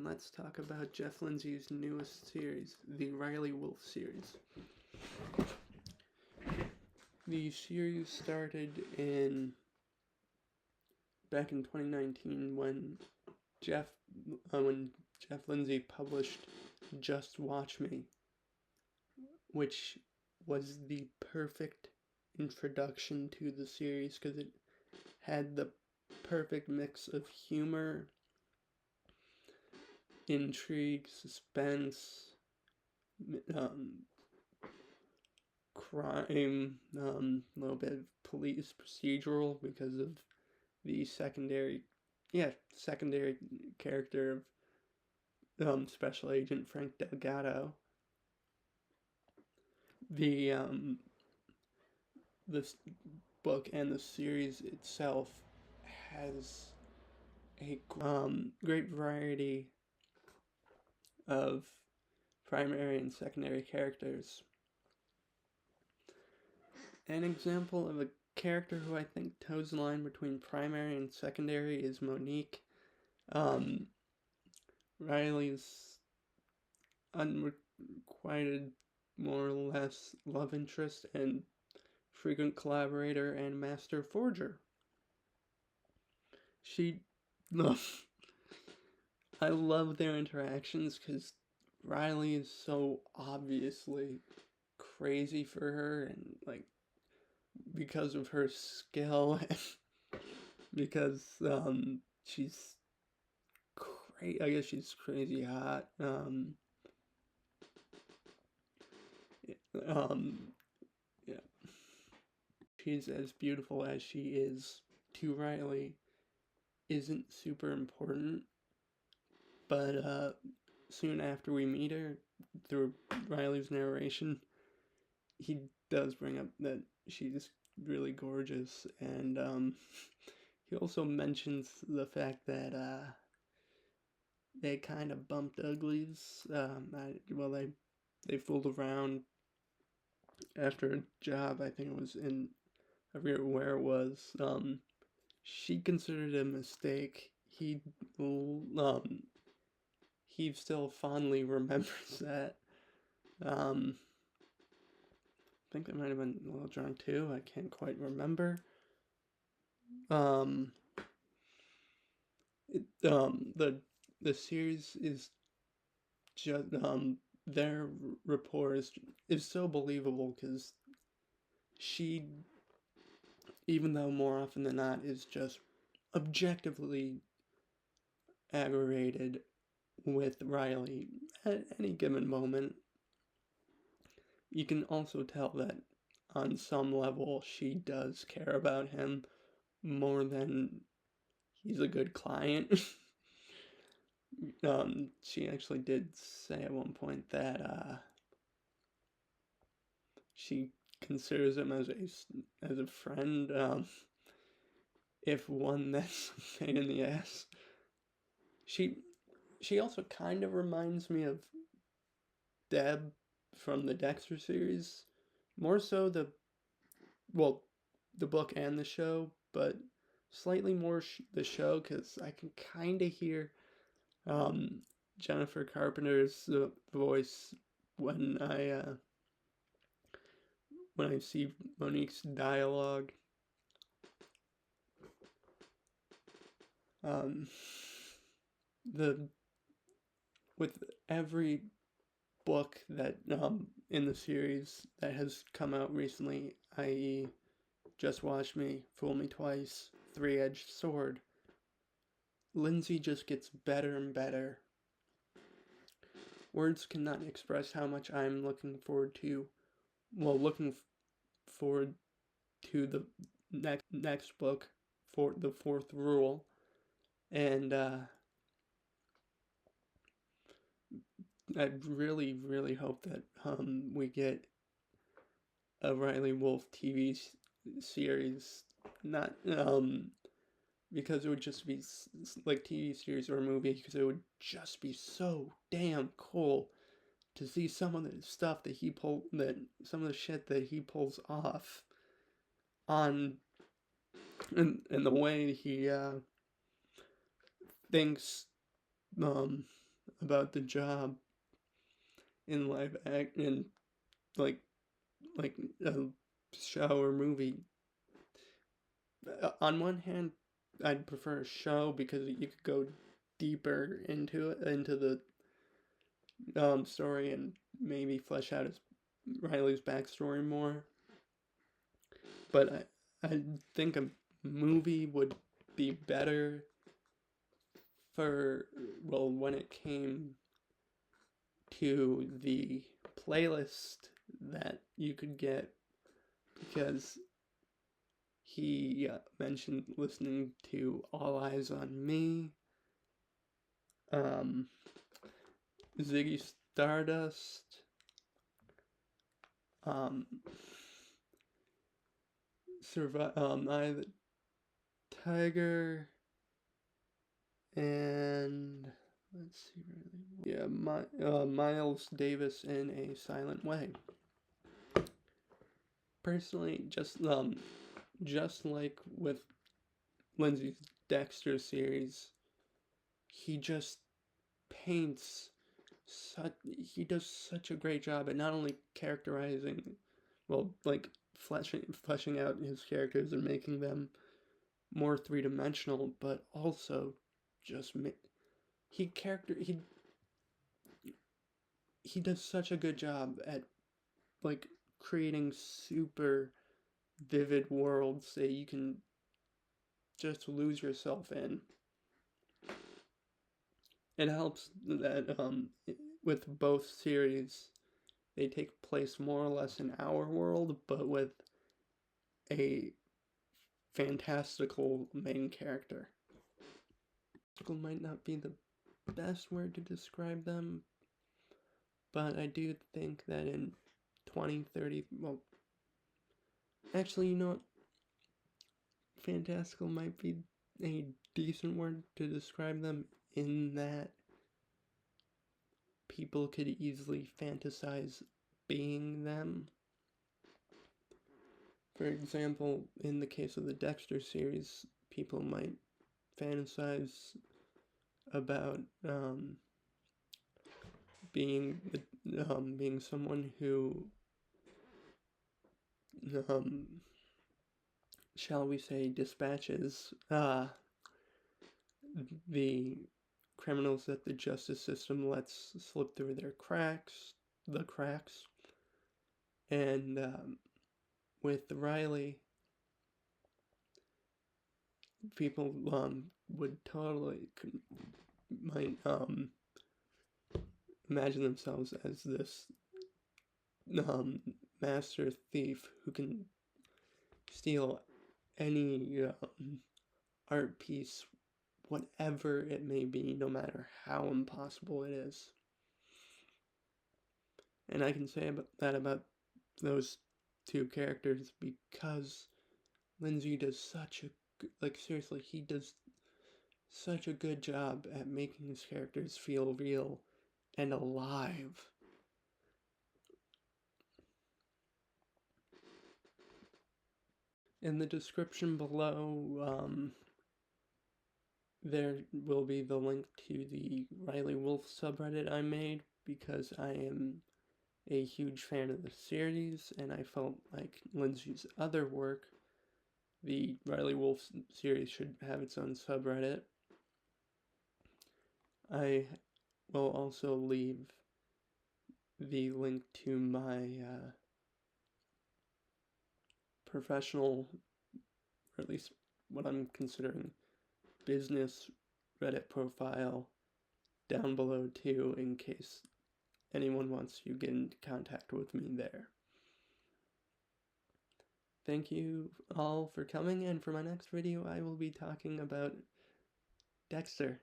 let's talk about Jeff Lindsay's newest series, the Riley Wolfe series. The series started back in 2019 when Jeff Lindsay published Just Watch Me, which was the perfect introduction to the series because it had the perfect mix of humor, intrigue, suspense, crime, a little bit of police procedural because of the secondary character of Special Agent Frank Delgado. This book and the series itself has a great variety of primary and secondary characters. An example of a character who I think toes the line between primary and secondary is Monique, Riley's unrequited, more or less, love interest and frequent collaborator and master forger. I love their interactions because Riley is so obviously crazy for her, and because of her skill and because she's I guess she's crazy hot. Yeah. She's as beautiful as she is to Riley isn't super important, but soon after we meet her, through Riley's narration, he does bring up that she's really gorgeous, and he also mentions the fact that they kind of bumped uglies. They fooled around after a job. I think it was I forget where it was. She considered it a mistake. He still fondly remembers that. I think they might have been a little drunk too. I can't quite remember. The series is just their rapport is so believable because she, even though more often than not is just objectively aggravated with Riley at any given moment, you can also tell that on some level she does care about him more than he's a good client. She actually did say at one point that she considers him as a friend, if one that's a pain in the ass. She also kind of reminds me of Deb from the Dexter series, more so the book and the show, but slightly more the show because I can kind of hear Jennifer Carpenter's voice when I see Monique's dialogue. With every book that in the series that has come out recently, i.e. Just Watch Me, Fool Me Twice, Three-Edged Sword, Lindsay just gets better and better. Words cannot express how much I'm looking forward to the next book, for the Fourth Rule, and I really, really hope that we get a Riley Wolfe TV series, not because it would just be like TV series or a movie, because it would just be so damn cool to see some of the stuff that some of the shit that he pulls off and the way he thinks about the job in live act in like a show or movie. On one hand, I'd prefer a show because you could go deeper into it, into the story, and maybe flesh out Riley's backstory more. But I think a movie would be better for, well, when it came to the playlist that you could get, because he mentioned listening to All Eyes on Me, Ziggy Stardust, Eye of the Tiger, and let's see, yeah, Miles Davis in A Silent Way. Personally, just like with Lindsay's Dexter series, he just paints he does such a great job at not only characterizing, well, like fleshing out his characters and making them more three-dimensional, but also just he does such a good job at like creating super vivid worlds that you can just lose yourself in. It helps that with both series, they take place more or less in our world, but with a fantastical main character. Might not be the best word to describe them, but I do think that in 2030, well, actually, you know what? Fantastical might be a decent word to describe them, in that people could easily fantasize being them. For example, in the case of the Dexter series, people might fantasize about being someone who, shall we say, dispatches the criminals that the justice system lets slip through the cracks. And with Riley, people would totally might imagine themselves as this master thief who can steal any art piece, whatever it may be, no matter how impossible it is. And I can say that about those two characters because Lindsay does such a, seriously, he does such a good job at making his characters feel real and alive. In the description below, there will be the link to the Riley Wolfe subreddit I made, because I am a huge fan of the series, and I felt like Lindsay's other work, the Riley Wolfe series, should have its own subreddit. I will also leave the link to my professional, or at least what I'm considering business Reddit profile down below too, in case anyone wants to get in contact with me there. Thank you all for coming, and for my next video I will be talking about Dexter.